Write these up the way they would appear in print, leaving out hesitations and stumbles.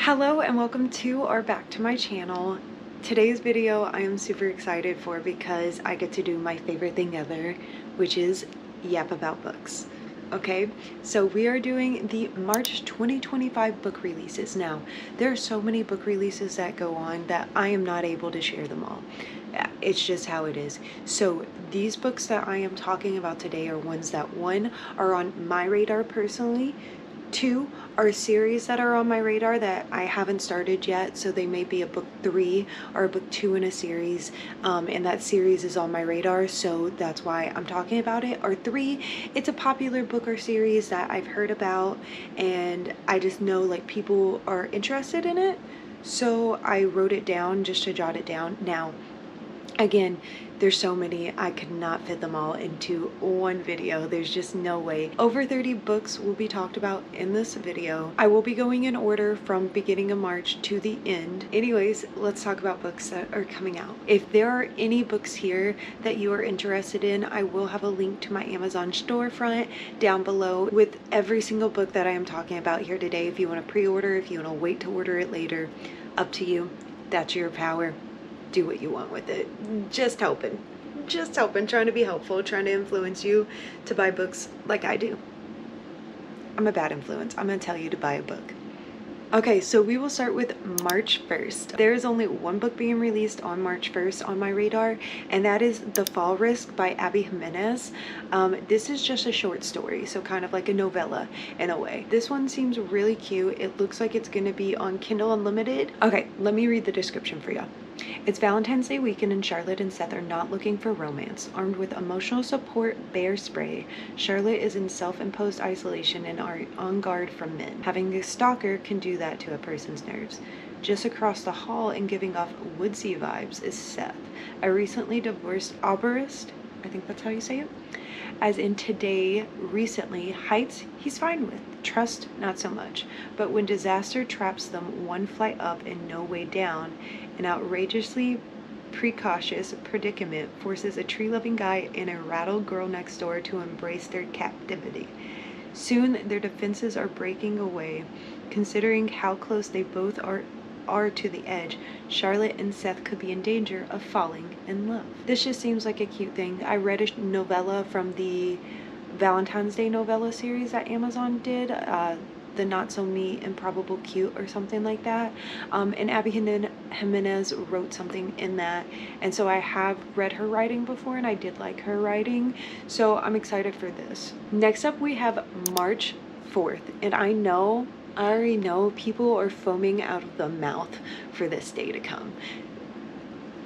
Hello and welcome to or back to my channel. Today's video I am super excited for because I get to do my favorite thing ever, which is yap about books. Okay, so we are doing the March 2025 book releases. Now, there are so many book releases that go on that I am not able to share them all. It's just how it is. So these books that I am talking about today are ones that, one, are on my radar personally, two are series that are on my radar that I haven't started yet, so they may be a book 3 or a book 2 in a series, and that series is on my radar, so that's why I'm talking about it. Or 3, it's a popular book or series that I've heard about and I just know like people are interested in it, so I wrote it down just to jot it down. Now again, there's so many, I could not fit them all into one video. There's just no way. Over 30 books will be talked about in this video. I will be going in order from beginning of March to the end. Anyways, let's talk about books that are coming out. If there are any books here that you are interested in, I will have a link to my Amazon storefront down below with every single book that I am talking about here today. If you want to pre-order, if you want to wait to order it later, up to you. That's your power. Do what you want with it. Just hoping, trying to be helpful, trying to influence you to buy books like I do. I'm a bad influence. I'm gonna tell you to buy a book. Okay, so we will start with March 1st. There is only one book being released on March 1st on my radar, and that is The Fall Risk by Abby Jimenez. This is just a short story, so kind of like a novella in a way. This one seems really cute. It looks like it's gonna be on Kindle Unlimited. Okay, let me read the description for you. It's Valentine's Day weekend and Charlotte and Seth are not looking for romance. Armed with emotional support bear spray, Charlotte is in self-imposed isolation and are on guard from men. Having a stalker can do that to a person's nerves. Just across the hall and giving off woodsy vibes is Seth, a recently divorced arborist. I think that's how you say it. As in today, recently, heights he's fine with, trust not so much. But when disaster traps them one flight up and no way down, an outrageously precautious predicament forces a tree-loving guy and a rattled girl next door to embrace their captivity. Soon their defenses are breaking away. Considering how close they both are to the edge, Charlotte and Seth could be in danger of falling in love. This just seems like a cute thing. I read a novella from the Valentine's Day novella series that Amazon did, the Not So Me Improbable Cute or something like that, and Abby Jimenez wrote something in that, and so I have read her writing before and I did like her writing, so I'm excited for this. Next up we have March 4th, and I already know people are foaming out of the mouth for this day to come.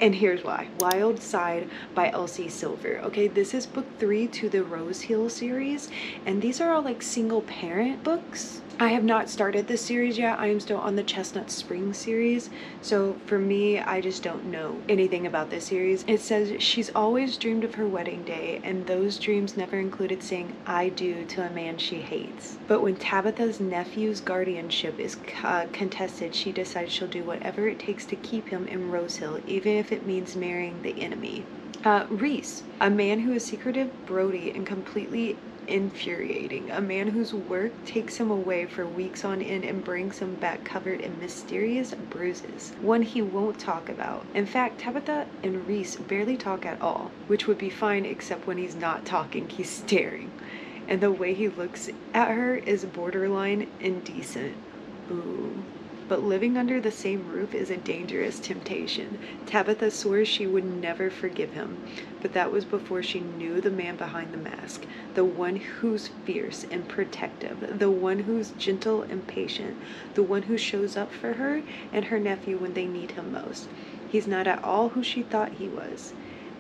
And here's why. Wild Side by Elsie Silver. Okay, this is book 3 to the Rose Hill series, and these are all like single parent books. I have not started this series yet. I am still on the Chestnut Spring series, so for me, I just don't know anything about this series. It says she's always dreamed of her wedding day, and those dreams never included saying I do to a man she hates. But when Tabitha's nephew's guardianship is contested, she decides she'll do whatever it takes to keep him in Rose Hill, even if it means marrying the enemy. Reese, a man who is secretive, broody, and completely infuriating. A man whose work takes him away for weeks on end and brings him back covered in mysterious bruises. One he won't talk about. In fact, Tabitha and Reese barely talk at all, which would be fine except when he's not talking, he's staring. And the way he looks at her is borderline indecent. Ooh. But living under the same roof is a dangerous temptation. Tabitha swore she would never forgive him, but that was before she knew the man behind the mask, the one who's fierce and protective, the one who's gentle and patient, the one who shows up for her and her nephew when they need him most. He's not at all who she thought he was,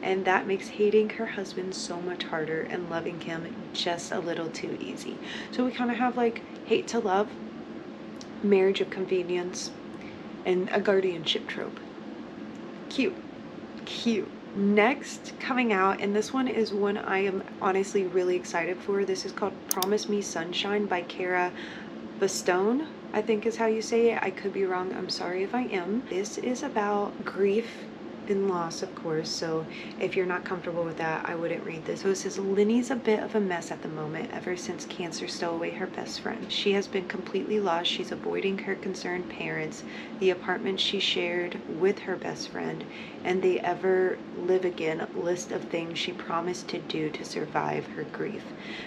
and that makes hating her husband so much harder and loving him just a little too easy. So we kind of have like hate to love, marriage of convenience, and a guardianship trope. Cute. Next coming out, and this one is one I am honestly really excited for. This is called Promise Me Sunshine by Kara Bastone, I think is how you say it. I could be wrong. I'm sorry if I am. This is about grief and loss, of course, so if you're not comfortable with that, I wouldn't read this. So it says, Linny's a bit of a mess at the moment ever since cancer stole away her best friend. She has been completely lost. She's avoiding her concerned parents, the apartment she shared with her best friend, and the ever live again list of things she promised to do to survive her grief.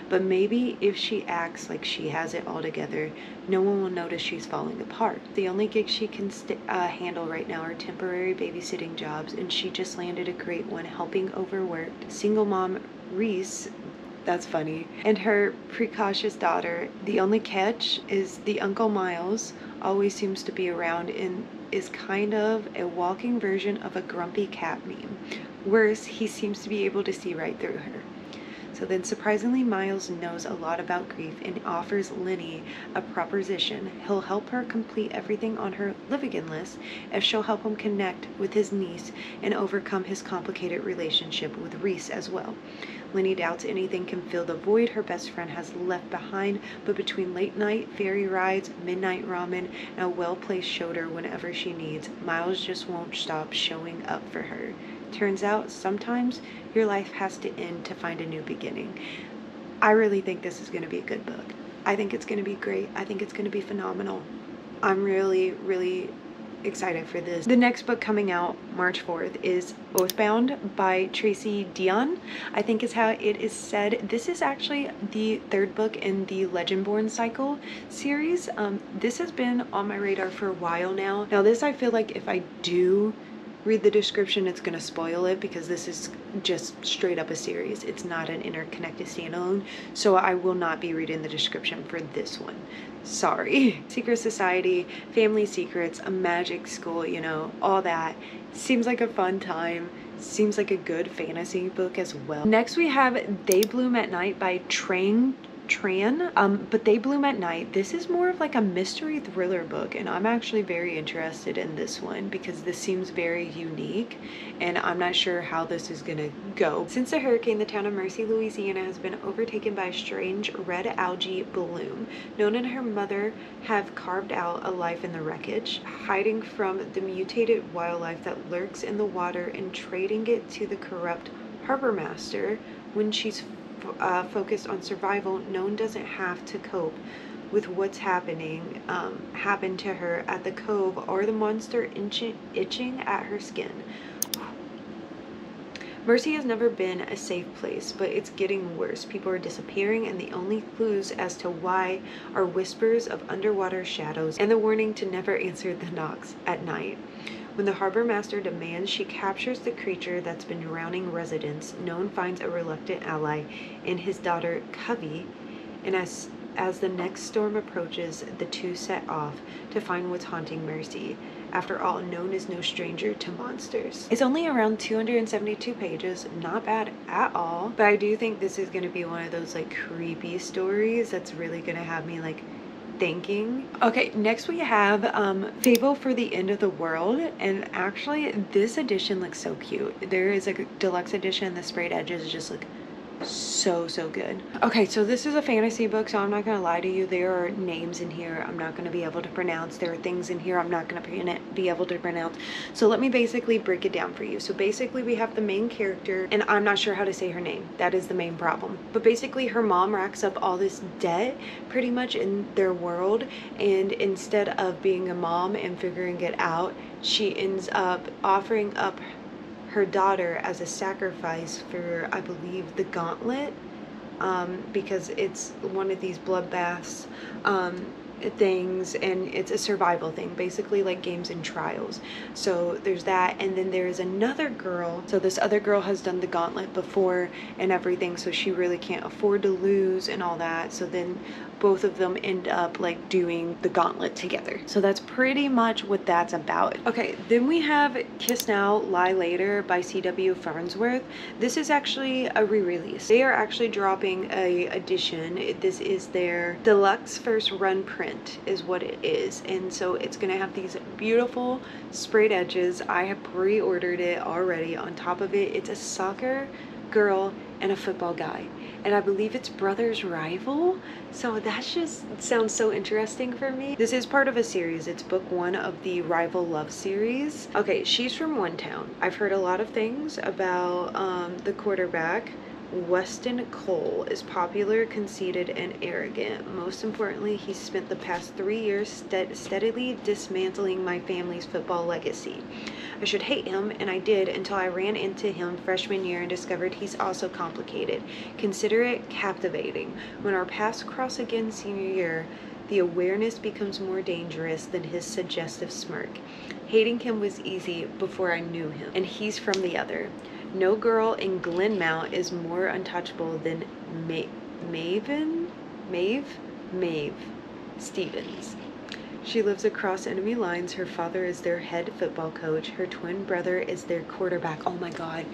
But maybe if she acts like she has it all together, no one will notice she's falling apart. The only gigs she can handle right now are temporary babysitting jobs, and she just landed a great one helping overworked single mom Reese, that's funny, and her precocious daughter. The only catch is the Uncle Miles always seems to be around and is kind of a walking version of a grumpy cat meme. Worse, he seems to be able to see right through her. So then surprisingly, Miles knows a lot about grief and offers Linny a proposition. He'll help her complete everything on her live again list if she'll help him connect with his niece and overcome his complicated relationship with Reese as well. Linny doubts anything can fill the void her best friend has left behind, but between late night ferry rides, midnight ramen, and a well-placed shoulder whenever she needs, Miles just won't stop showing up for her. Turns out sometimes your life has to end to find a new beginning. I really think this is going to be a good book. I think it's going to be great. I think it's going to be phenomenal. I'm really, really excited for this. The next book coming out March 4th is Oathbound by Tracy Deonn, I think is how it is said. This is actually the third book in the Legendborn cycle series. This has been on my radar for a while now. Now this, I feel like if I do read the description, it's going to spoil it because this is just straight up a series. It's not an interconnected standalone, so I will not be reading the description for this one. Sorry. Secret society, family secrets, a magic school, you know, all that. Seems like a fun time. Seems like a good fantasy book as well. Next we have They Bloom at Night by Tran. But They Bloom at Night, this is more of like a mystery thriller book, and I'm actually very interested in this one because this seems very unique and I'm not sure how this is gonna go. Since the hurricane, the town of Mercy, Louisiana has been overtaken by a strange red algae bloom. Nona and her mother have carved out a life in the wreckage, hiding from the mutated wildlife that lurks in the water and trading it to the corrupt harbor master. When she's focused on survival, Nona doesn't have to cope with what's happened to her at the cove or the monster itching at her skin. Mercy has never been a safe place, but it's getting worse. People are disappearing, and the only clues as to why are whispers of underwater shadows and the warning to never answer the knocks at night. When the harbor master demands she captures the creature that's been drowning residents, Nona finds a reluctant ally in his daughter Covey, and as the next storm approaches, the two set off to find what's haunting Mercy. After all, Nona is no stranger to monsters. It's only around 272 pages, not bad at all, but I do think this is going to be one of those like creepy stories that's really going to have me like thinking. Okay, next we have Fable for the End of the World, and actually this edition looks so cute. There is a deluxe edition. The sprayed edges just look so good. Okay, so this is a fantasy book, so I'm not gonna lie to you, there are names in here I'm not gonna be able to pronounce. There are things in here I'm not gonna be able to pronounce, so let me basically break it down for you. So basically we have the main character, and I'm not sure how to say her name. That is the main problem. But basically her mom racks up all this debt pretty much in their world, and instead of being a mom and figuring it out, she ends up offering up her daughter as a sacrifice for, I believe, the gauntlet, because it's one of these bloodbaths things, and it's a survival thing, basically like games and trials. So there's that, and then there's another girl. So this other girl has done the gauntlet before and everything, so she really can't afford to lose and all that. So then both of them end up like doing the gauntlet together. So that's pretty much what that's about. Okay, then we have Kiss Now, Lie Later by C.W. Farnsworth. This is actually a re-release. They are actually dropping a edition. This is their deluxe first run print is what it is, and so it's gonna have these beautiful sprayed edges. I have pre-ordered it already. On top of it, it's a soccer girl and a football guy. And I believe it's brother's rival. So that just sounds so interesting for me. This is part of a series. It's book 1 of the Rival Love series. Okay, she's from one town. I've heard a lot of things about the quarterback. Weston Cole is popular, conceited, and arrogant. Most importantly, he's spent the past 3 years steadily dismantling my family's football legacy. I should hate him, and I did until I ran into him freshman year and discovered he's also complicated, considerate, captivating. When our paths cross again senior year, the awareness becomes more dangerous than his suggestive smirk. Hating him was easy before I knew him, and he's from the other. No girl in Glenmount is more untouchable than Maeve Stevens. She lives across enemy lines. Her father is their head football coach. Her twin brother is their quarterback. Oh my God,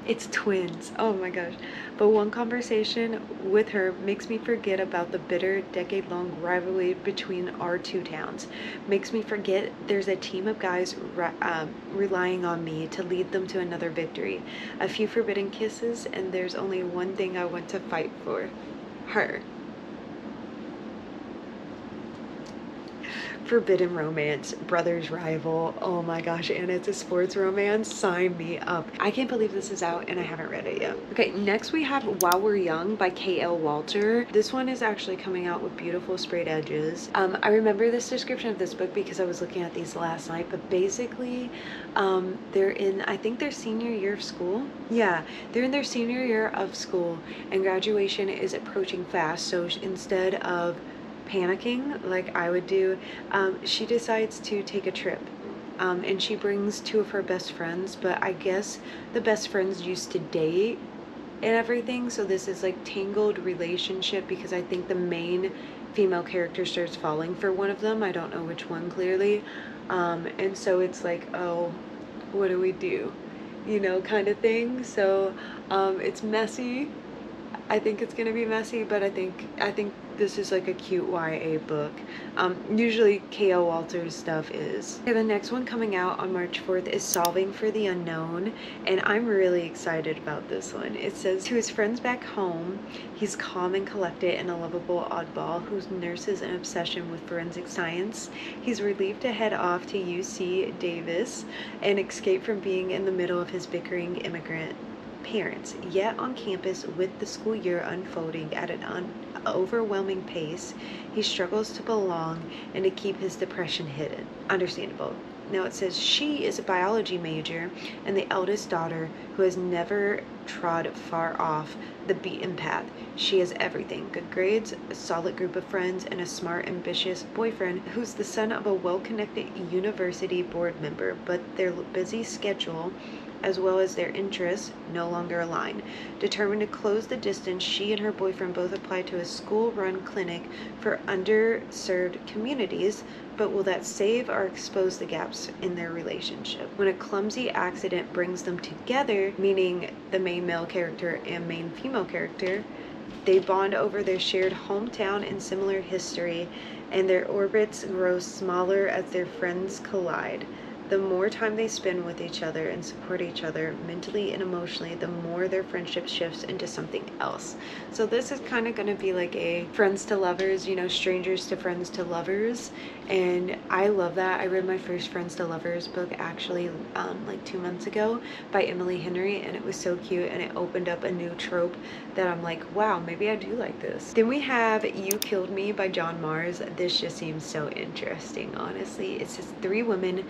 it's twins. Oh my gosh. But one conversation with her makes me forget about the bitter decade-long rivalry between our two towns. Makes me forget there's a team of guys relying on me to lead them to another victory. A few forbidden kisses, and there's only one thing I want to fight for. Her. Forbidden romance, brother's rival. Oh my gosh, and it's a sports romance. Sign me up. I can't believe this is out and I haven't read it yet. Okay, next we have While We're Young by K.L. Walter. This one is actually coming out with beautiful sprayed edges. I remember this description of this book because I was looking at these last night, but basically they're in, I think, their senior year of school. Yeah, they're in their senior year of school and graduation is approaching fast. So instead of panicking like I would do, she decides to take a trip, and she brings 2 of her best friends, but I guess the best friends used to date and everything, so this is like tangled relationship because I think the main female character starts falling for one of them. I don't know which one clearly, and so it's like, oh, what do we do, you know, kind of thing. So it's messy. I think it's gonna be messy, but I think this is like a cute YA book. Usually K.L. Walter's stuff is. Okay, the next one coming out on March 4th is Solving for the Unknown, and I'm really excited about this one. It says, to his friends back home, he's calm and collected and a lovable oddball who nurses an obsession with forensic science. He's relieved to head off to UC Davis and escape from being in the middle of his bickering immigrant parents. Yet on campus, with the school year unfolding at an overwhelming pace, he struggles to belong and to keep his depression hidden. Understandable. Now it says she is a biology major and the eldest daughter who has never trod far off the beaten path. She has everything: good grades, a solid group of friends, and a smart, ambitious boyfriend who's the son of a well-connected university board member, but their busy schedule as well as their interests no longer align. Determined to close the distance, she and her boyfriend both apply to a school-run clinic for underserved communities, but will that save or expose the gaps in their relationship? When a clumsy accident brings them together, meaning the main male character and main female character, they bond over their shared hometown and similar history, and their orbits grow smaller as their friends collide. The more time they spend with each other and support each other mentally and emotionally, the more their friendship shifts into something else. So this is kind of going to be like a friends to lovers, you know, strangers to friends to lovers. And I love that. I read my first friends to lovers book actually like 2 months ago by Emily Henry, and it was so cute, and it opened up a new trope that I'm like, wow, maybe I do like this. Then we have You Killed Me by John Mars. This just seems so interesting, honestly. It says 3 women,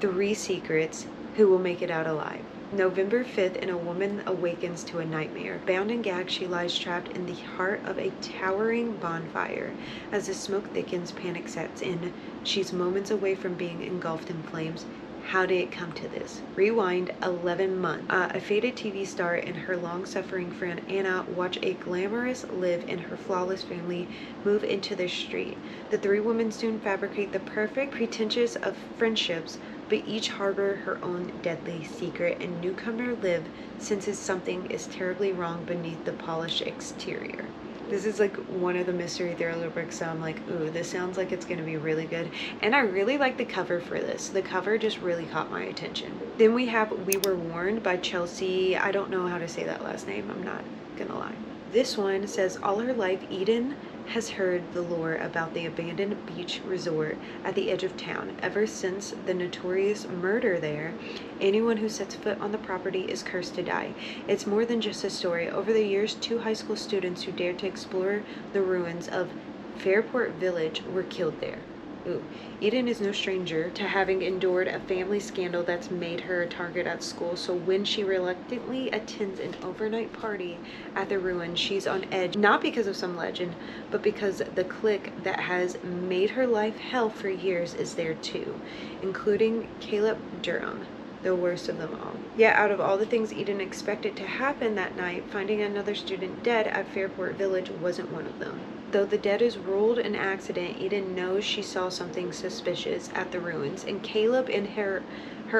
3 secrets, who will make it out alive. November 5th, and a woman awakens to a nightmare. Bound and gagged, she lies trapped in the heart of a towering bonfire. As the smoke thickens, panic sets in. She's moments away from being engulfed in flames. How did it come to this? Rewind 11 months. A faded TV star and her long-suffering friend Anna watch a glamorous live and her flawless family move into their street. The 3 women soon fabricate the perfect, pretentious of friendships, but each harbor her own deadly secret, and newcomer Liv senses something is terribly wrong beneath the polished exterior. This is like one of the mystery thriller books that I'm like, ooh, this sounds like it's gonna be really good. And I really like the cover for this. The cover just really caught my attention. Then we have We Were Warned by Chelsea. I don't know how to say that last name. I'm not gonna lie. This one says, all her life, Eden has heard the lore about the abandoned beach resort at the edge of town. Ever since the notorious murder there, anyone who sets foot on the property is cursed to die. It's more than just a story. Over the years, 2 high school students who dared to explore the ruins of Fairport Village were killed there. Ooh. Eden is no stranger to having endured a family scandal that's made her a target at school, so when she reluctantly attends an overnight party at the ruin, she's on edge, not because of some legend, but because the clique that has made her life hell for years is there too, including Caleb Durham, the worst of them all. Yet out of all the things Eden expected to happen that night, finding another student dead at Fairport Village wasn't one of them. Though the dead is ruled an accident, Eden knows she saw something suspicious at the ruins, and Caleb and her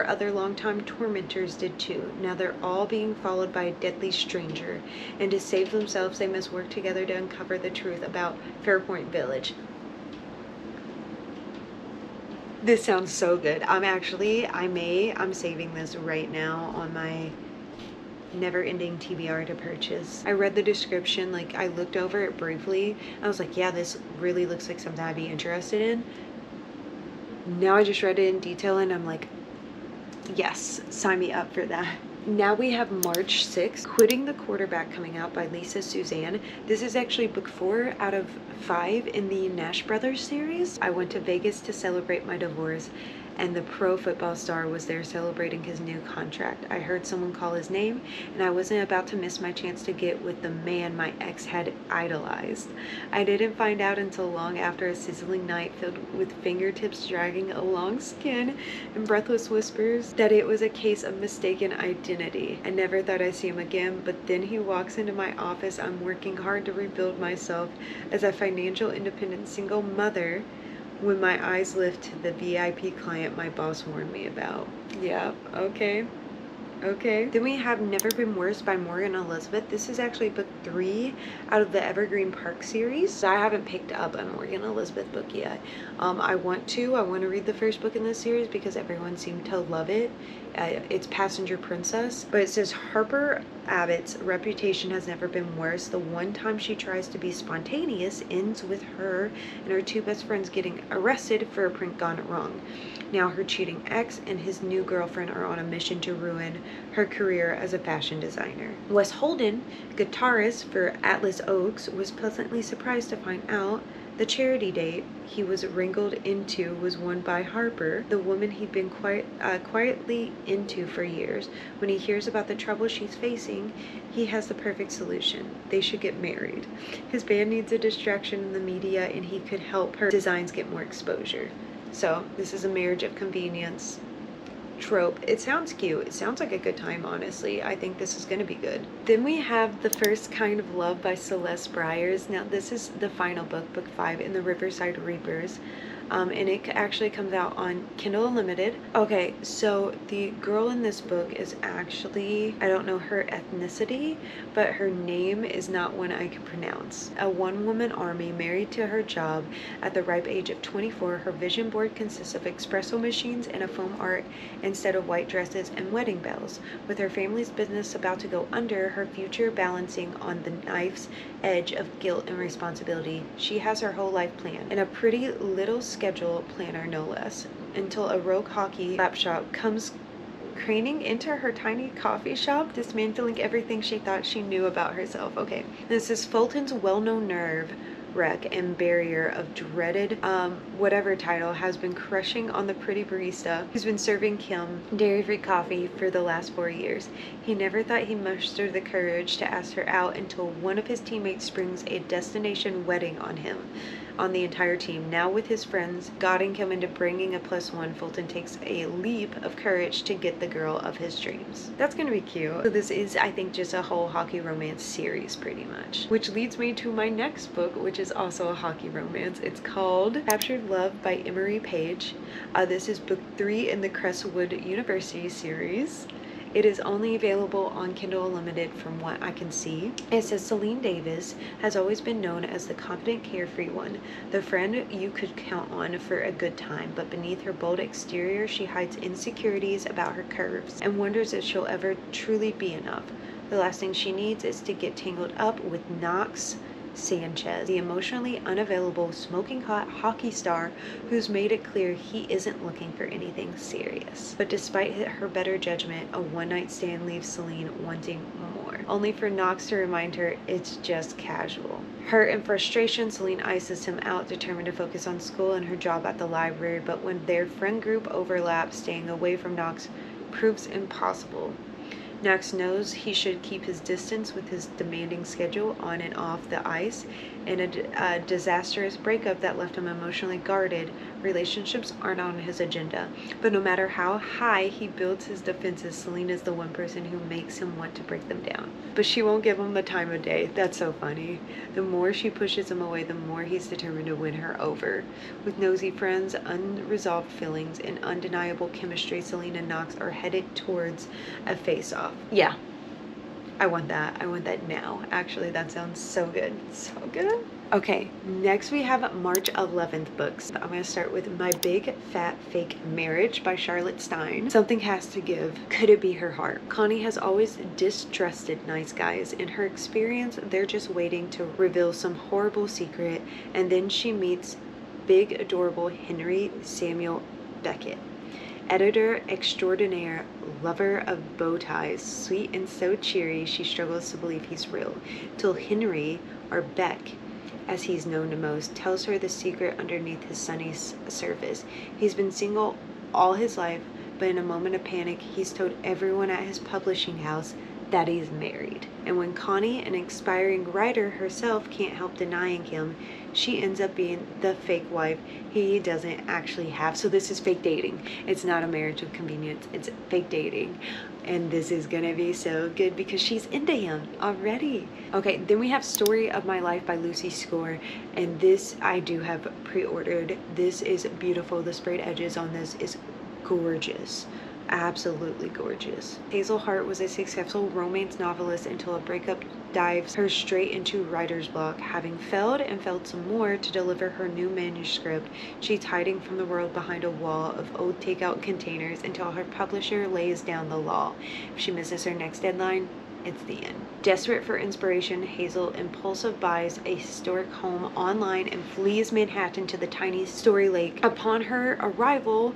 other longtime tormentors did too. Now they're all being followed by a deadly stranger, and to save themselves they must work together to uncover the truth about Fairport Village. This sounds so good. I'm saving this right now on my never-ending TBR to purchase. I read the description, like I looked over it briefly. I was like, yeah, this really looks like something I'd be interested in. Now I just read it in detail and I'm like, yes, sign me up for that. Now we have March 6th, Quitting the Quarterback, coming out by Lisa Suzanne. This is actually book 4 out of 5 in the Nash Brothers series. I went to Vegas to celebrate my divorce, and the pro football star was there celebrating his new contract. I heard someone call his name, and I wasn't about to miss my chance to get with the man my ex had idolized. I didn't find out until long after a sizzling night filled with fingertips dragging along skin and breathless whispers that it was a case of mistaken identity. I never thought I'd see him again, but then he walks into my office. I'm working hard to rebuild myself as a financial independent single mother when my eyes lift to the VIP client my boss warned me about. Yeah, okay. Then we have Never Been Worse by Morgan Elizabeth. This is actually book 3 out of the Evergreen Park series. I haven't picked up a Morgan Elizabeth book yet. I want to read the first book in this series because everyone seemed to love it. It's Passenger Princess, but it says Harper Abbott's reputation has never been worse. The one time she tries to be spontaneous ends with her and her 2 best friends getting arrested for a prank gone wrong. Now her cheating ex and his new girlfriend are on a mission to ruin her career as a fashion designer. Wes Holden, guitarist for Atlas Oaks, was pleasantly surprised to find out the charity date he was wrangled into was won by Harper, the woman he'd been quietly into for years. When he hears about the trouble she's facing, he has the perfect solution. They should get married. His band needs a distraction in the media, and he could help her designs get more exposure. So this is a marriage of convenience trope. It sounds cute. It sounds like a good time, honestly. I think this is going to be good. Then we have The First Kind of Love by Celeste Byers. Now this is the final book, book 5 in the Riverside Reapers. And it actually comes out on Kindle Unlimited. Okay, so the girl in this book is actually, I don't know her ethnicity, but her name is not one I can pronounce. A one-woman army married to her job at the ripe age of 24. Her vision board consists of espresso machines and a foam art instead of white dresses and wedding bells. With her family's business about to go under, her future balancing on the knife's edge of guilt and responsibility, she has her whole life planned in a pretty little schedule planner, no less, until a rogue hockey slap shop comes craning into her tiny coffee shop, dismantling everything she thought she knew about herself. Okay, this is Fulton's well-known nerve wreck and barrier of dreaded whatever title has been crushing on the pretty barista who's been serving Kim dairy-free coffee for the last 4 years. He never thought he'd muster the courage to ask her out until one of his teammates springs a destination wedding on him, on the entire team. Now with his friends goading him into bringing a +1, Fulton takes a leap of courage to get the girl of his dreams. That's gonna be cute. So this is, I think, just a whole hockey romance series pretty much. Which leads me to my next book, which is also a hockey romance. It's called Captured Love by Emery Page. This is book 3 in the Crestwood University series. It is only available on Kindle Unlimited from what I can see. It says Celine Davis has always been known as the confident, carefree one, the friend you could count on for a good time, but beneath her bold exterior she hides insecurities about her curves and wonders if she'll ever truly be enough. The last thing she needs is to get tangled up with Knox Sanchez, the emotionally unavailable, smoking hot hockey star who's made it clear he isn't looking for anything serious. But despite her better judgment, a one-night stand leaves Celine wanting more, only for Knox to remind her it's just casual. Hurt and frustration, Celine ices him out, determined to focus on school and her job at the library, but when their friend group overlaps, staying away from Knox proves impossible. Knox knows he should keep his distance with his demanding schedule on and off the ice, and a disastrous breakup that left him emotionally guarded. Relationships aren't on his agenda, but no matter how high he builds his defenses, Celine is the one person who makes him want to break them down. But she won't give him the time of day. That's so funny. The more she pushes him away, the more he's determined to win her over. With nosy friends, unresolved feelings, and undeniable chemistry, Celine and Knox are headed towards a face-off. Yeah, I want that. I want that now. Actually, that sounds so good. So good. Okay, next we have March 11th books. I'm going to start with My Big Fat Fake Marriage by Charlotte Stein. Something has to give. Could it be her heart? Connie has always distrusted nice guys. In her experience, they're just waiting to reveal some horrible secret, and then she meets big, adorable Henry Samuel Beckett. Editor extraordinaire, lover of bow ties, sweet and so cheery she struggles to believe he's real, till Henry, or Beck, as he's known to most, tells her the secret underneath his sunny surface. He's been single all his life, but in a moment of panic, he's told everyone at his publishing house that he's married. And when Connie, an aspiring writer herself, can't help denying him, she ends up being the fake wife he doesn't actually have. So this is fake dating. It's not a marriage of convenience. It's fake dating. And this is gonna be so good because she's into him already. Okay, then we have Story of My Life by Lucy Score. And this I do have pre-ordered. This is beautiful. The sprayed edges on this is gorgeous. Absolutely gorgeous. Hazel Hart was a successful romance novelist until a breakup dives her straight into writer's block. Having failed and failed some more to deliver her new manuscript, she's hiding from the world behind a wall of old takeout containers until her publisher lays down the law. If she misses her next deadline, it's the end. Desperate for inspiration, Hazel impulsive buys a historic home online and flees Manhattan to the tiny Story Lake. Upon her arrival,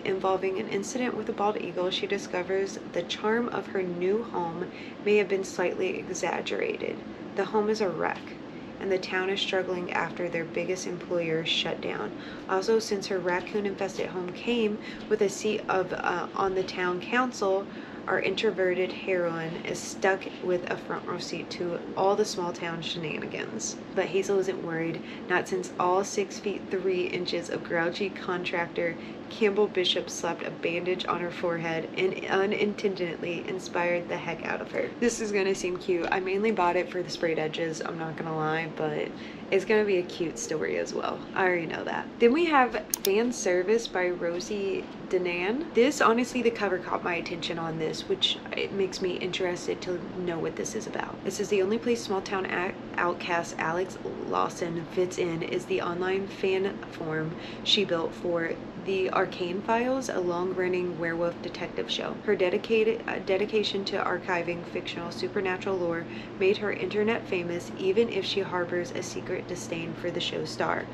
involving an incident with a bald eagle, she discovers the charm of her new home may have been slightly exaggerated. The home is a wreck, and the town is struggling after their biggest employer shut down. Also, since her raccoon-infested home came with a seat on the town council, our introverted heroine is stuck with a front row seat to all the small town shenanigans. But Hazel isn't worried, not since all 6 feet 3 inches of grouchy contractor Campbell Bishop slapped a bandage on her forehead and unintentionally inspired the heck out of her. This is gonna seem cute. I mainly bought it for the sprayed edges, I'm not gonna lie, but it's gonna be a cute story as well. I already know that. Then we have Fan Service by Rosie Denan. This, honestly, the cover caught my attention on this, which it makes me interested to know what this is about. This is the only place small town outcast Alex Lawson fits in is the online fan forum she built for The Arcane Files, a long-running werewolf detective show. Her dedication to archiving fictional supernatural lore made her internet famous, even if she harbors a secret disdain for the show's star,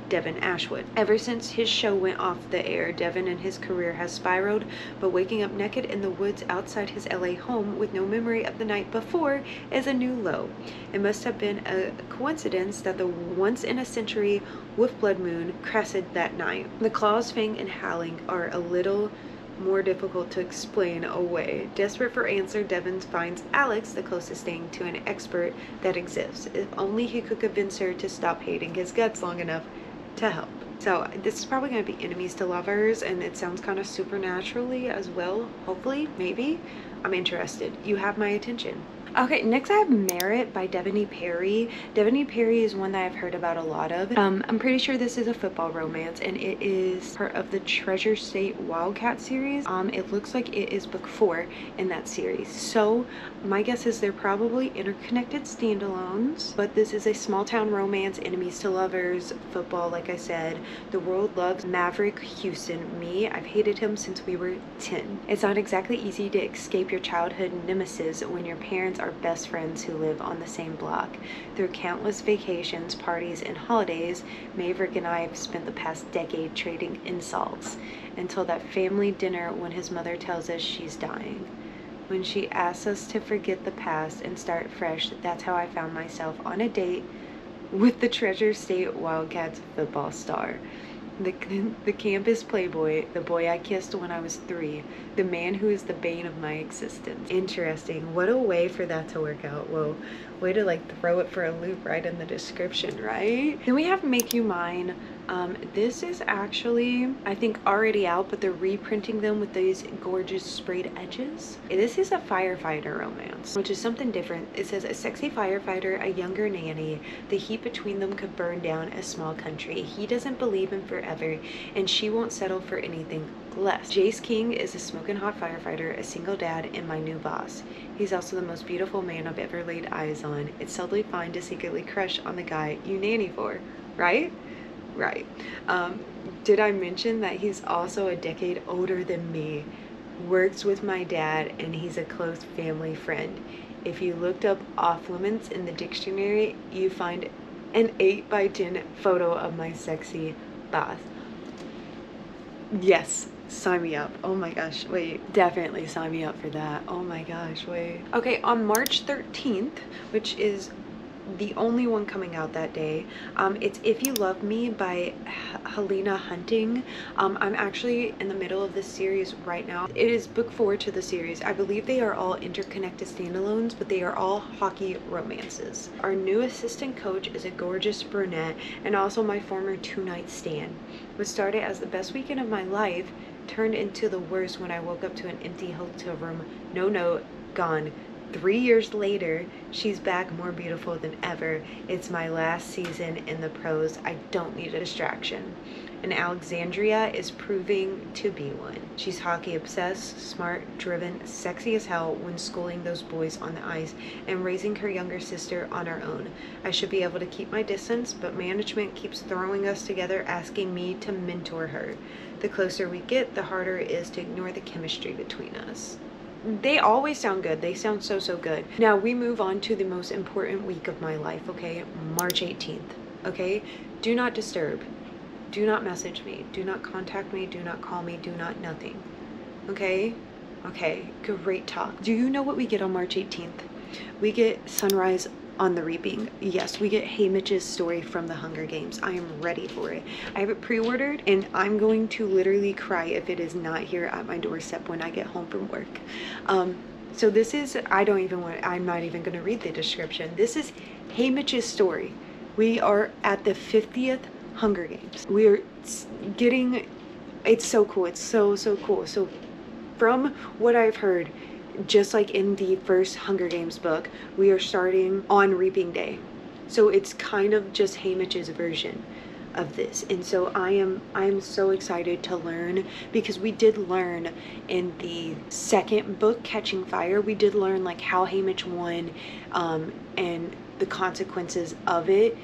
Devin Ashwood. Ever since his show went off the air, Devin and his career has spiraled, but waking up naked in the woods outside his LA home with no memory of the night before is a new low. It must have been a coincidence that the once-in-a-century wolf-blood moon crested that night. The claws, fang, and howling are a little more difficult to explain away. Desperate for answer, Devin finds Alex, the closest thing to an expert that exists. If only he could convince her to stop hating his guts long enough to help. So this is probably going to be enemies to lovers, and it sounds kind of supernaturally as well. Hopefully, maybe. I'm interested. You have my attention. Okay, next I have Merit by Devoney Perry. Devoney Perry is one that I've heard about a lot of. I'm pretty sure this is a football romance, and it is part of the Treasure State Wildcat series. It looks like it is book 4 in that series. So my guess is they're probably interconnected standalones, but this is a small town romance, enemies to lovers, football, like I said. The world loves Maverick Houston. Me, I've hated him since we were 10. It's not exactly easy to escape your childhood nemesis when your parents are best friends who live on the same block. Through countless vacations, parties, and holidays, Maverick and I have spent the past decade trading insults until that family dinner when his mother tells us she's dying. When she asks us to forget the past and start fresh, that's how I found myself on a date with the Treasure State Wildcats football star. The campus playboy, the boy I kissed when I was 3, the man who is the bane of my existence. Interesting. What a way for that to work out. Whoa. Way to like throw it for a loop right in the description, right? Then we have Make You Mine. This is actually, I think, already out, but they're reprinting them with these gorgeous sprayed edges. This is a firefighter romance, which is something different. It says a sexy firefighter, a younger nanny. The heat between them could burn down a small country. He doesn't believe in forever, and she won't settle for anything less. Jace King is a smoking hot firefighter, a single dad, and my new boss. He's also the most beautiful man I've ever laid eyes on. It's subtly fine to secretly crush on the guy you nanny for, right? Right. Did I mention that he's also a decade older than me, works with my dad, and he's a close family friend? If you looked up off limits in the dictionary, you find an 8x10 photo of my sexy boss. Yes, sign me up. Oh my gosh, wait, definitely sign me up for that. Oh my gosh, wait. Okay, on March 13th, which is the only one coming out that day, it's If You Love Me by Helena Hunting. I'm actually in the middle of this series right now. It is book 4 to the series. I believe they are all interconnected standalones, but they are all hockey romances. Our new assistant coach is a gorgeous brunette and also my former 2-night stand. What started as the best weekend of my life turned into the worst when I woke up to an empty hotel room, no note, gone. 3 years later, she's back more beautiful than ever. It's my last season in the pros. I don't need a distraction. And Alexandria is proving to be one. She's hockey obsessed, smart, driven, sexy as hell when schooling those boys on the ice and raising her younger sister on her own. I should be able to keep my distance, but management keeps throwing us together, asking me to mentor her. The closer we get, the harder it is to ignore the chemistry between us. They always sound good. They sound so, so good. Now we move on to the most important week of my life, okay? March 18th, okay? Do not disturb. Do not message me. Do not contact me. Do not call me. Do not nothing, okay? Okay, great talk. Do you know what we get on March 18th? We get Sunrise on the Reaping. Yes, we get Haymitch's story from the Hunger Games. I am ready for it. I have it pre-ordered and I'm going to literally cry if it is not here at my doorstep when I get home from work. So this is, I'm not even going to read the description. This is Haymitch's story. We are at the 50th Hunger Games. We are getting, it's so cool. It's so, so cool. So from what I've heard, just like in the first Hunger Games book, we are starting on Reaping Day. So it's kind of just Haymitch's version of this. And so I'm so excited to learn, because we did learn in the second book, Catching Fire, we did learn like how Haymitch won and the consequences of it.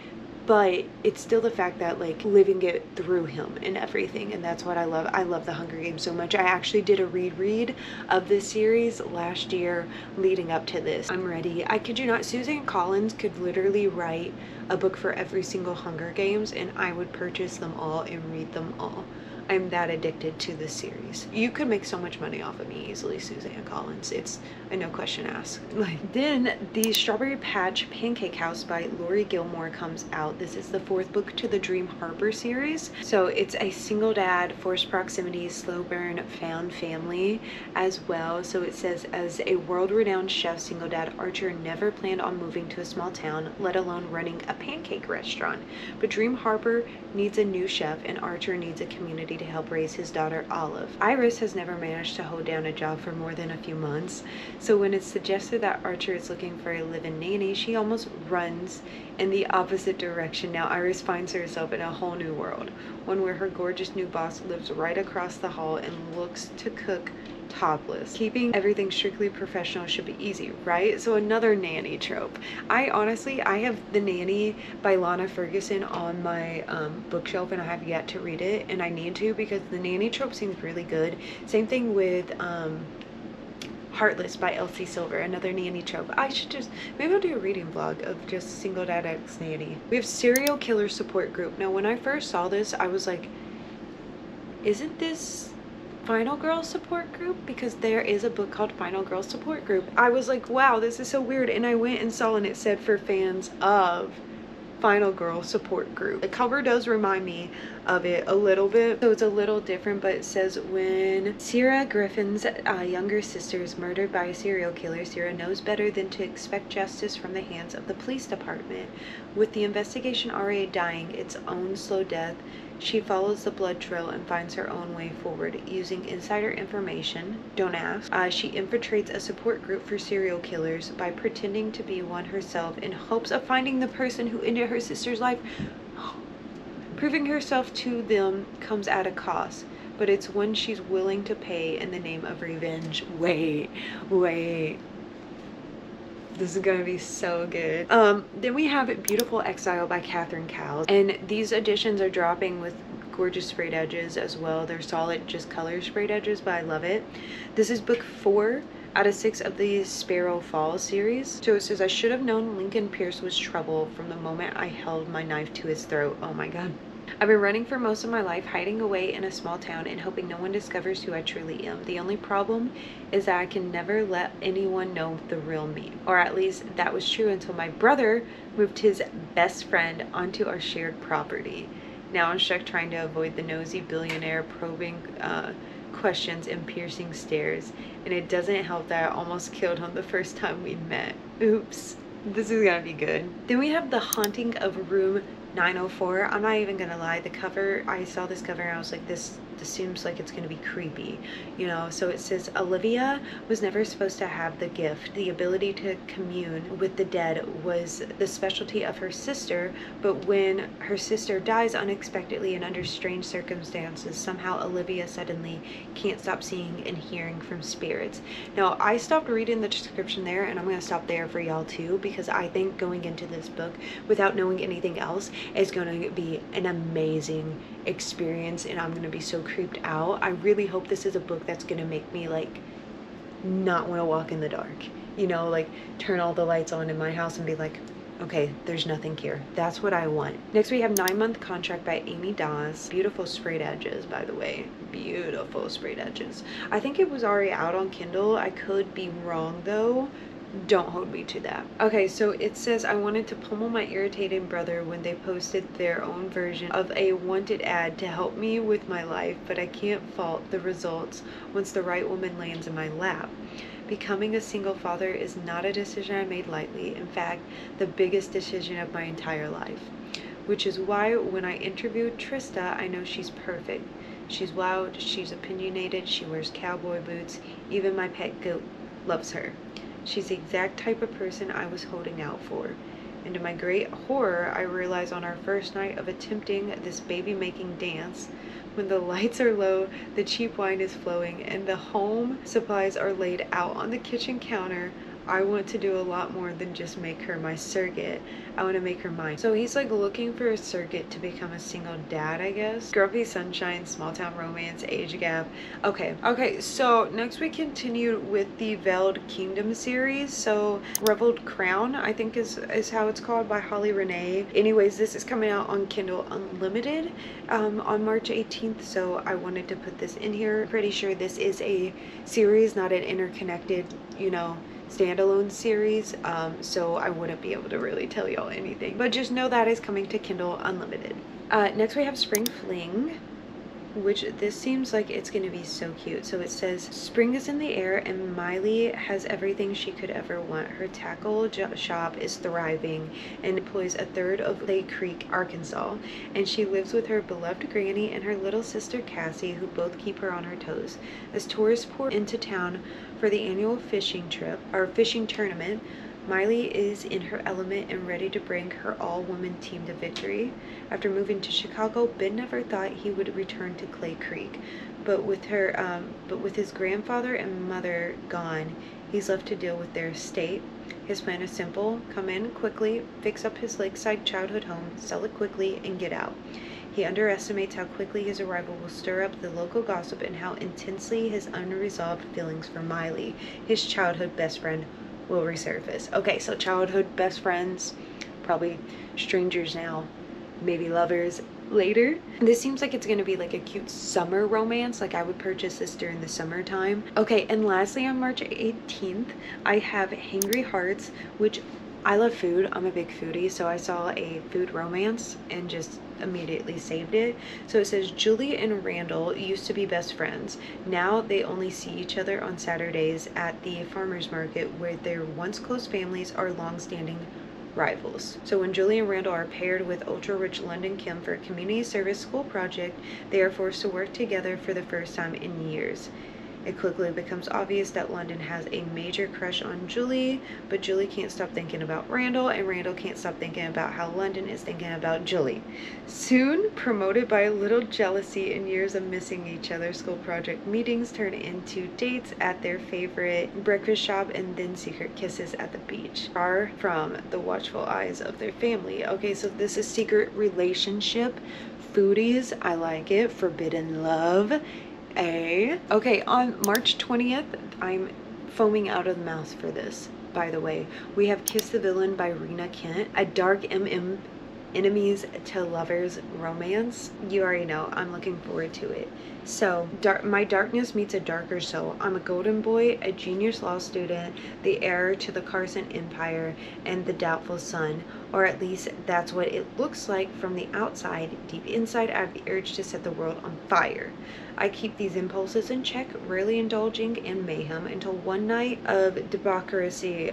But it's still the fact that like living it through him and everything, and that's what I love. I love the Hunger Games so much. I actually did a reread of this series last year leading up to this. I'm ready. I kid you not, Suzanne Collins could literally write a book for every single Hunger Games and I would purchase them all and read them all. I'm that addicted to this series. You could make so much money off of me easily, Suzanne Collins. It's a no question asked. Like, then the Strawberry Patch Pancake House by Lori Gilmore comes out. This is the 4th book to the Dream Harbor series. So it's a single dad, forced proximity, slow burn, found family as well. So it says, as a world-renowned chef, single dad Archer never planned on moving to a small town, let alone running a pancake restaurant. But Dream Harbor needs a new chef and Archer needs a community Sophie to help raise his daughter Olive. Iris has never managed to hold down a job for more than a few months, so when it's suggested that Archer is looking for a live-in nanny, she almost runs in the opposite direction. Now Iris finds herself in a whole new world, one where her gorgeous new boss lives right across the hall and looks to cook topless. Keeping everything strictly professional should be easy, right? So another nanny trope. I have The Nanny by Lana Ferguson on my bookshelf, and I have yet to read it, and I need to, because the nanny trope seems really good. Same thing with Heartless by Elsie Silver, another nanny trope. Maybe I'll do a reading vlog of just single dad ex nanny. We have serial killer support group. Now when I first saw this, I was like, isn't this Final Girl Support Group? Because there is a book called Final Girl Support Group. I was like, wow, this is so weird. And I went and saw, and it said for fans of Final Girl Support Group. The cover does remind me of it a little bit, so it's a little different, but it says, when Sierra Griffin's younger sister is murdered by a serial killer, Sierra knows better than to expect justice from the hands of the police department. With the investigation already dying its own slow death, she follows the blood trail and finds her own way forward. Using insider information, don't ask, she infiltrates a support group for serial killers by pretending to be one herself in hopes of finding the person who ended her sister's life. Proving herself to them comes at a cost, but it's one she's willing to pay in the name of revenge. Wait. This is gonna be so good. Then we have Beautiful Exile by Catherine Cowles, and these editions are dropping with gorgeous sprayed edges as well. They're solid, just color sprayed edges, but I love it. This is book 4 out of 6 of the Sparrow Falls series. So it says, I should have known Lincoln Pierce was trouble from the moment I held my knife to his throat. Oh my god. I've been running for most of my life, hiding away in a small town and hoping no one discovers who I truly am. The only problem is that I can never let anyone know the real me. Or at least that was true until my brother moved his best friend onto our shared property. Now I'm stuck trying to avoid the nosy billionaire probing questions and piercing stares. And it doesn't help that I almost killed him the first time we met. Oops. This is gonna be good. Then we have The Haunting of Room 904. I'm not even gonna lie, the cover, I saw this cover and I was like, this seems like it's gonna be creepy, you know. So it says, Olivia was never supposed to have the gift. The ability to commune with the dead was the specialty of her sister, but when her sister dies unexpectedly and under strange circumstances, somehow Olivia suddenly can't stop seeing and hearing from spirits. Now I stopped reading the description there, and I'm gonna stop there for y'all too, because I think going into this book without knowing anything else is gonna be an amazing experience, and I'm gonna be so creeped out. I really hope this is a book that's gonna make me like not want to walk in the dark, you know, like turn all the lights on in my house and be like, okay, there's nothing here. That's what I want. Next we have 9 Month Contract by Amy Dawes. Beautiful sprayed edges, by the way. Beautiful sprayed edges. I think it was already out on Kindle. I could be wrong though. Don't hold me to that. Okay, so it says, I wanted to pummel my irritating brother when they posted their own version of a wanted ad to help me with my life, but I can't fault the results once the right woman lands in my lap. Becoming a single father is not a decision I made lightly. In fact, the biggest decision of my entire life. Which is why when I interviewed Trista, I know she's perfect. She's loud, she's opinionated, she wears cowboy boots. Even my pet goat loves her. She's the exact type of person I was holding out for. And to my great horror, I realized on our first night of attempting this baby-making dance, when the lights are low, the cheap wine is flowing, and the home supplies are laid out on the kitchen counter, I want to do a lot more than just make her my surrogate. I want to make her mine. So he's like looking for a surrogate to become a single dad, I guess. Grumpy Sunshine, Small Town Romance, Age Gap. Okay, so next we continue with the Veiled Kingdom series. So Reveled Crown, I think is how it's called, by Holly Renee. Anyways, this is coming out on Kindle Unlimited on March 18th, so I wanted to put this in here. Pretty sure this is a series, not an interconnected, you know, standalone series, so I wouldn't be able to really tell y'all anything, but just know that is coming to Kindle Unlimited. Next we have Spring Fling. which this seems like it's going to be so cute. So it says, spring is in the air and Miley has everything she could ever want. Her tackle shop is thriving and employs a third of Lake Creek, Arkansas. And she lives with her beloved granny and her little sister Cassie, who both keep her on her toes. As tourists pour into town for the annual fishing trip, or fishing tournament, Miley is in her element and ready to bring her all-woman team to victory. After moving to Chicago, Ben never thought he would return to Clay Creek, but with his grandfather and mother gone, he's left to deal with their estate. His plan is simple: come in quickly, fix up his lakeside childhood home, sell it quickly, and get out. He underestimates how quickly his arrival will stir up the local gossip and how intensely his unresolved feelings for Miley, his childhood best friend, will resurface. Okay, so childhood best friends, probably strangers now, maybe lovers later. This seems like it's going to be like a cute summer romance. Like I would purchase this during the summertime. Okay, and lastly on March 18th, I have Hangry Hearts, which I love food. I'm a big foodie, so I saw a food romance and just immediately saved it. So it says, Julie and Randall used to be best friends. Now they only see each other on Saturdays at the farmers market, where their once close families are long-standing rivals. So when Julie and Randall are paired with ultra-rich London Kim for a community service school project, they are forced to work together for the first time in years. It quickly becomes obvious that London has a major crush on Julie, but Julie can't stop thinking about Randall, and Randall can't stop thinking about how London is thinking about Julie. Soon, promoted by a little jealousy and years of missing each other's school project meetings, turn into dates at their favorite breakfast shop and then secret kisses at the beach, far from the watchful eyes of their family. Okay, so this is secret relationship. Foodies, I like it. Forbidden love. Okay, on March 20th, I'm foaming out of the mouth for this, by the way. We have Kiss the Villain by Rena Kent, a dark enemies to lovers romance. You already know, I'm looking forward to it. So, my darkness meets a darker soul. I'm a golden boy, a genius law student, the heir to the Carson Empire, and the doubtful son. Or at least that's what it looks like from the outside. Deep inside, I have the urge to set the world on fire. I keep these impulses in check, rarely indulging in mayhem, until one night of debauchery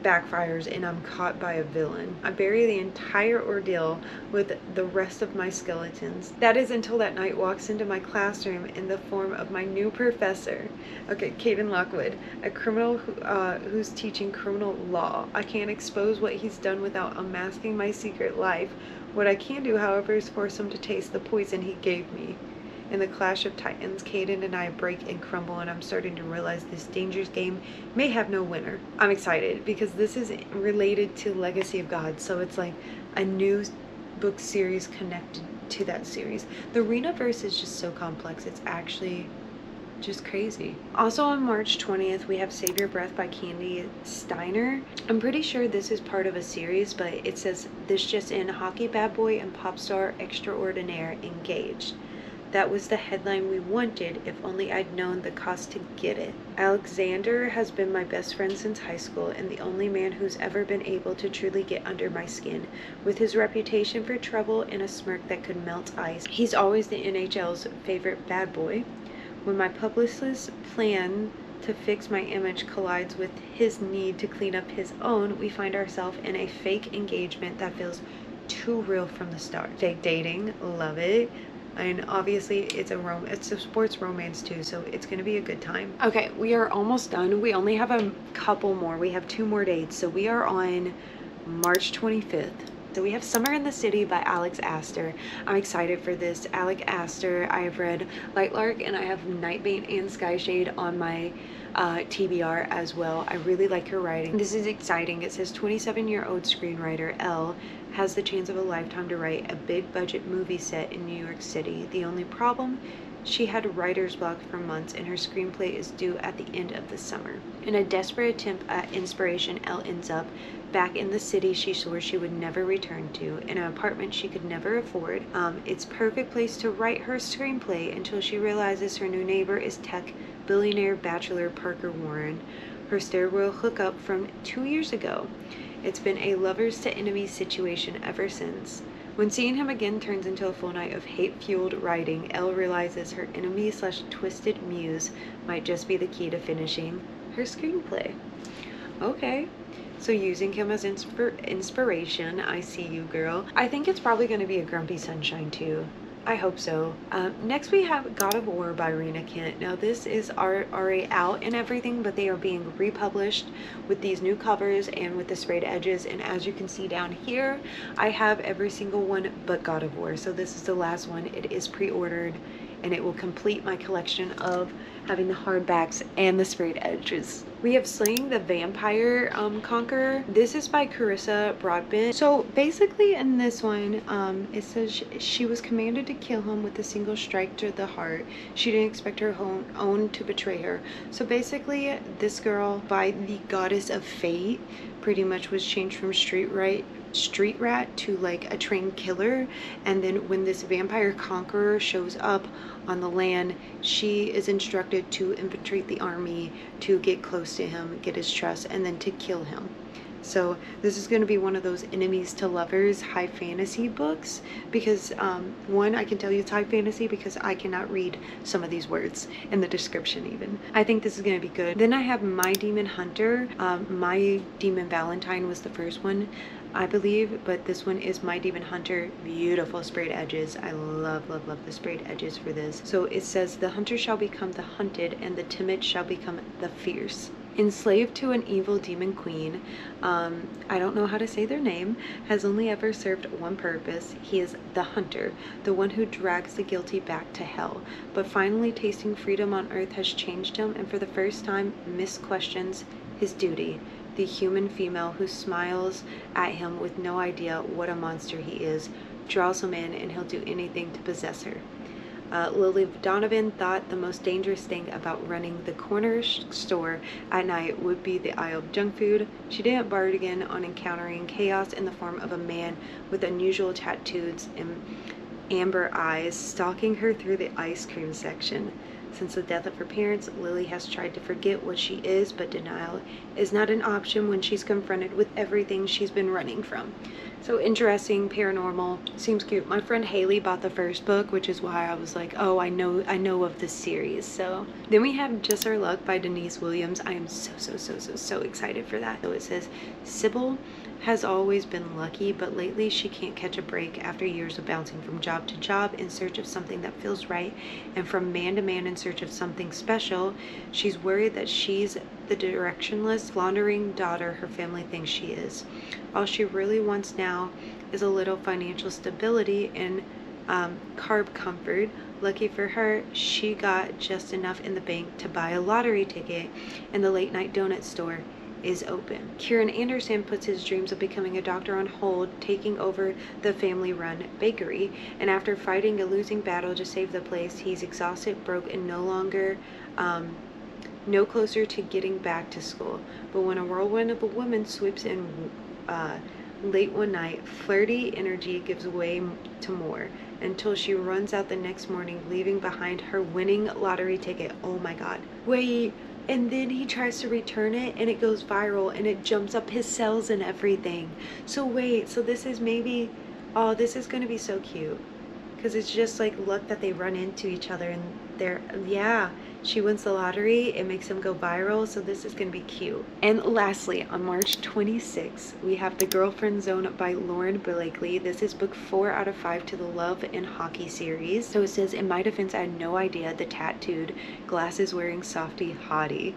backfires and I'm caught by a villain. I bury the entire ordeal with the rest of my skeletons. That is until that night walks into my classroom in the form of my new professor. Okay, Caden Lockwood, a criminal who's teaching criminal law. I can't expose what he's done without unmasking my secret life. What I can do, however, is force him to taste the poison he gave me. In the clash of titans, Caden and I break and crumble, and I'm starting to realize this dangerous game may have no winner. I'm excited because this is related to Legacy of God, so it's like a new book series connected to that series. The Renaverse is just so complex. It's actually just crazy. Also on March 20th, we have Save Your Breath by Candy Steiner. I'm pretty sure this is part of a series, but it says this just in: hockey bad boy and pop star extraordinaire engaged. That was the headline we wanted, if only I'd known the cost to get it. Alexander has been my best friend since high school and the only man who's ever been able to truly get under my skin. With his reputation for trouble and a smirk that could melt ice, he's always the NHL's favorite bad boy. When my publicist's plan to fix my image collides with his need to clean up his own, we find ourselves in a fake engagement that feels too real from the start. Fake dating, love it. And obviously it's a sports romance too, so it's gonna be a good time. Okay, we are almost done. We only have a couple more. We have 2 more dates. So we are on March 25th. So we have Summer in the City by Alex Astor. I'm excited for this. Alex Astor, I have read Lightlark and I have Nightbait and Skyshade on my TBR as well. I really like her writing. This is exciting. It says 27-year-old screenwriter Elle has the chance of a lifetime to write a big budget movie set in New York City. The only problem, she had writer's block for months and her screenplay is due at the end of the summer. In a desperate attempt at inspiration, Elle ends up back in the city she swore she would never return to, in an apartment she could never afford. It's perfect place to write her screenplay until she realizes her new neighbor is tech billionaire bachelor Parker Warren, her stairwell hookup from 2 years ago. It's been a lovers to enemies situation ever since. When seeing him again turns into a full night of hate-fueled writing, Elle realizes her enemy slash twisted muse might just be the key to finishing her screenplay. Okay. So using him as inspiration, I see you, girl. I think it's probably going to be a Grumpy Sunshine too. I hope so. Next we have God of War by Rena Kent. Now this is already out and everything, but they are being republished with these new covers and with the sprayed edges. And as you can see down here, I have every single one but God of War. So this is the last one. It is pre-ordered and it will complete my collection of having the hardbacks and the sprayed edges. We have Slaying the Vampire Conqueror. This is by Carissa Broadbent. So basically in this one, it says she was commanded to kill him with a single strike to the heart. She didn't expect her own to betray her. So basically this girl, by the goddess of fate, pretty much was changed from street rat to like a trained killer. And then when this vampire conqueror shows up on the land, she is instructed to infiltrate the army, to get close to him, get his trust, and then to kill him. So this is going to be one of those enemies to lovers high fantasy books, because one, I can tell you it's high fantasy because I cannot read some of these words in the description even. I think this is going to be good. Then I have My Demon Hunter. My Demon Valentine was the first one, I believe, but this one is My Demon Hunter. Beautiful sprayed edges. I love, love, love the sprayed edges for this. So it says, the hunter shall become the hunted, and the timid shall become the fierce. Enslaved to an evil demon queen, I don't know how to say their name, has only ever served one purpose. He is the hunter, the one who drags the guilty back to hell. But finally tasting freedom on earth has changed him, and for the first time misquestions his duty. The human female who smiles at him with no idea what a monster he is, draws him in, and he'll do anything to possess her. Lily Donovan thought the most dangerous thing about running the corner store at night would be the aisle of junk food. She didn't bargain on encountering chaos in the form of a man with unusual tattoos and amber eyes stalking her through the ice cream section. Since the death of her parents, Lily has tried to forget what she is, but denial is not an option when she's confronted with everything she's been running from. So interesting, paranormal, seems cute. My friend Haley bought the first book, which is why I was like, oh, I know of this series. So then we have Just Our Luck by Denise Williams. I am so excited for that. So it says, Sybil has always been lucky, but lately she can't catch a break after years of bouncing from job to job in search of something that feels right, and from man to man in search of something special. She's worried that she's the directionless, floundering daughter her family thinks she is. All she really wants now is a little financial stability and carb comfort. Lucky for her, she got just enough in the bank to buy a lottery ticket, and the late night donut store is open. Kieran Anderson puts his dreams of becoming a doctor on hold, taking over the family-run bakery, and after fighting a losing battle to save the place, he's exhausted, broke, and no closer to getting back to school. But when a whirlwind of a woman sweeps in late one night, flirty energy gives way to more, until she runs out the next morning, leaving behind her winning lottery ticket. Oh my god. Wait. And then he tries to return it and it goes viral and it jumps up his cells and everything. So wait, so this is maybe, oh, this is going to be so cute. Because it's just like luck that they run into each other and they're, yeah, she wins the lottery, it makes them go viral, so this is going to be cute. And lastly, on March 26th, we have The Girlfriend Zone by Lauren Blakely. This is book 4 out of 5 to the Love and Hockey series. So it says, in my defense, I had no idea the tattooed, glasses-wearing softie hottie.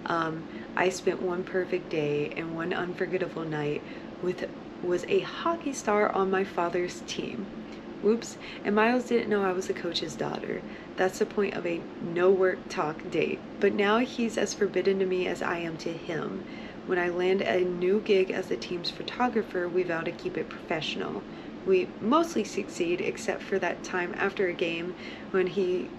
I spent one perfect day and one unforgettable night was a hockey star on my father's team. Whoops, and Miles didn't know I was the coach's daughter. That's the point of a no work talk date. But now he's as forbidden to me as I am to him. When I land a new gig as the team's photographer, we vow to keep it professional. We mostly succeed, except for that time after a game when he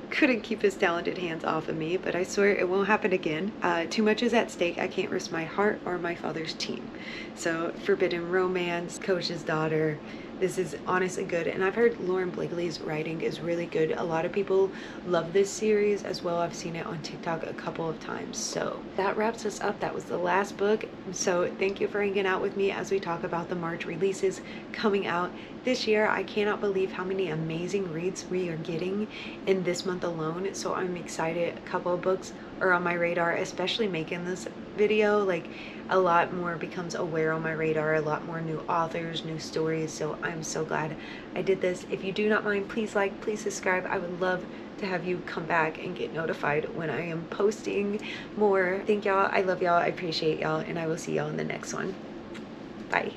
couldn't keep his talented hands off of me, but I swear it won't happen again. Too much is at stake. I can't risk my heart or my father's team. So forbidden romance, coach's daughter, This is honestly good, and I've heard Lauren Blakely's writing is really good. A lot of people love this series as well. I've seen it on TikTok a couple of times. So that wraps us up. That was the last book. So thank you for hanging out with me as we talk about the March releases coming out this year. I cannot believe how many amazing reads we are getting in this month alone. So I'm excited. A couple of books are on my radar, especially making this video. Like, a lot more becomes aware on my radar, a lot more new authors, new stories. So I'm so glad I did this. If you do not mind, please like, please subscribe. I would love to have you come back and get notified when I am posting more. Thank y'all. I love y'all. I appreciate y'all, and I will see y'all in the next one. Bye.